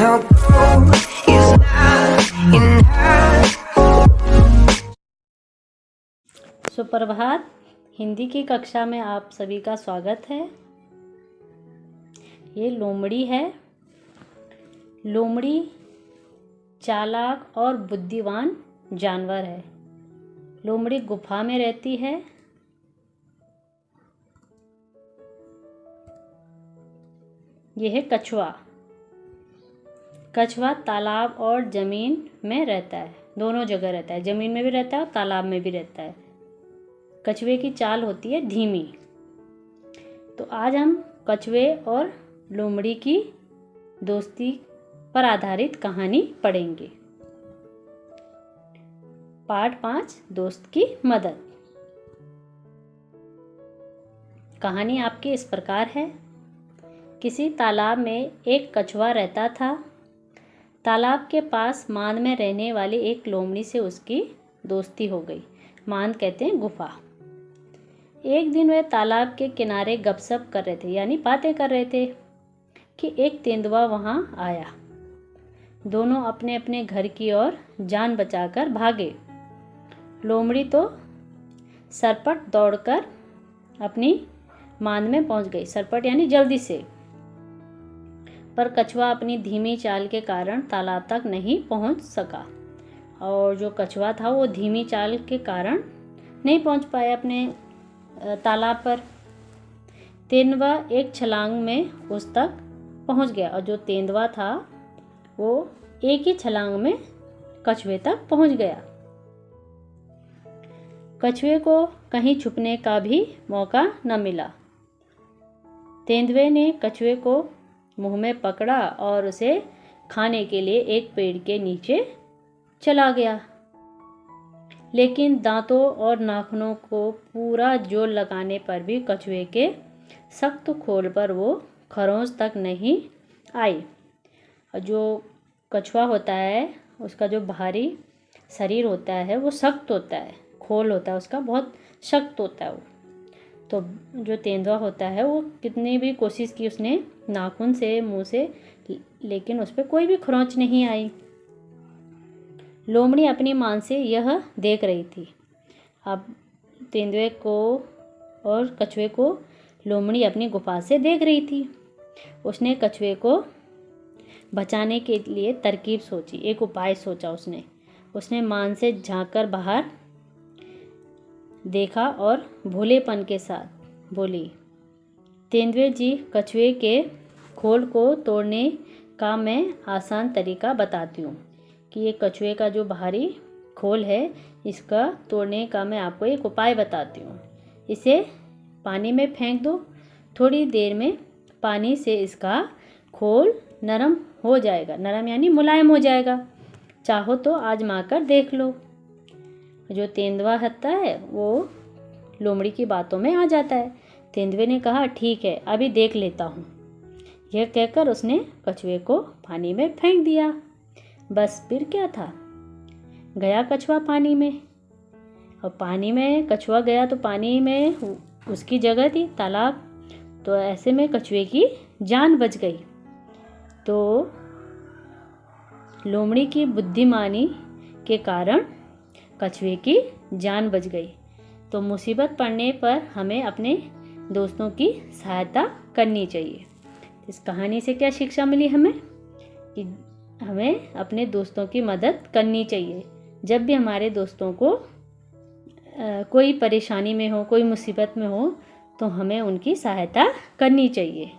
no gold is not enough. सुप्रभात। हिंदी की कक्षा में आप सभी का स्वागत है। ये लोमड़ी है। लोमड़ी चालाक और बुद्धिमान जानवर है। लोमड़ी गुफा में रहती है। यह है कछुआ। कछुआ तालाब और ज़मीन में रहता है, दोनों जगह रहता है। ज़मीन में भी रहता है और तालाब में भी रहता है। कछुए की चाल होती है धीमी। तो आज हम कछुए और लोमड़ी की दोस्ती पर आधारित कहानी पढ़ेंगे। पार्ट 5, दोस्त की मदद। कहानी आपकी इस प्रकार है। किसी तालाब में एक कछुआ रहता था। तालाब के पास मांद में रहने वाली एक लोमड़ी से उसकी दोस्ती हो गई। मांद कहते हैं गुफा। एक दिन वे तालाब के किनारे गपशप कर रहे थे, यानी बातें कर रहे थे कि एक तेंदुआ वहां आया। दोनों अपने अपने घर की ओर जान बचाकर भागे। लोमड़ी तो सरपट दौड़कर अपनी मांद में पहुंच गई। सरपट यानी जल्दी से। पर कछुआ अपनी धीमी चाल के कारण तालाब तक नहीं पहुंच सका। और जो कछुआ था वो धीमी चाल के कारण नहीं पहुंच पाया अपने तालाब पर। तेंदुआ एक छलांग में उस तक पहुंच गया और जो तेंदुआ था वो एक ही छलांग में कछुए तक पहुंच गया। कछुए को कहीं छुपने का भी मौका न मिला। तेंदुए ने कछुए को मुंह में पकड़ा और उसे खाने के लिए एक पेड़ के नीचे चला गया। लेकिन दांतों और नाखूनों को पूरा जोर लगाने पर भी कछुए के सख्त खोल पर वो खरोंच तक नहीं आई। जो कछुआ होता है उसका जो बाहरी शरीर होता है वो सख्त होता है, खोल होता है उसका बहुत सख्त होता है वो। तो जो तेंदुआ होता है वो कितनी भी कोशिश की उसने नाखून से, मुंह से, लेकिन उस पर कोई भी खरोंच नहीं आई। लोमड़ी अपनी मान से यह देख रही थी। अब तेंदुए को और कछुए को लोमड़ी अपनी गुफा से देख रही थी। उसने कछुए को बचाने के लिए तरकीब सोची, एक उपाय सोचा उसने मान से झांककर बाहर देखा और भोलेपन के साथ बोली, तेंदुए जी, कछुए के खोल को तोड़ने का मैं आसान तरीका बताती हूँ कि ये कछुए का जो बाहरी खोल है इसका तोड़ने का मैं आपको एक उपाय बताती हूँ। इसे पानी में फेंक दो। थोड़ी देर में पानी से इसका खोल नरम हो जाएगा। नरम यानी मुलायम हो जाएगा। चाहो तो आजमा कर देख लो। जो तेंदुआ होता है वो लोमड़ी की बातों में आ जाता है। तेंदुए ने कहा, ठीक है, अभी देख लेता हूँ। यह कहकर उसने कछुए को पानी में फेंक दिया। बस फिर क्या था, गया कछुआ पानी में। और पानी में कछुआ गया तो पानी में उसकी जगह थी तालाब। तो ऐसे में कछुए की जान बच गई। तो लोमड़ी की बुद्धिमानी के कारण कछुए की जान बच गई। तो मुसीबत पड़ने पर हमें अपने दोस्तों की सहायता करनी चाहिए। इस कहानी से क्या शिक्षा मिली हमें कि हमें अपने दोस्तों की मदद करनी चाहिए। जब भी हमारे दोस्तों को कोई परेशानी में हो, कोई मुसीबत में हो, तो हमें उनकी सहायता करनी चाहिए।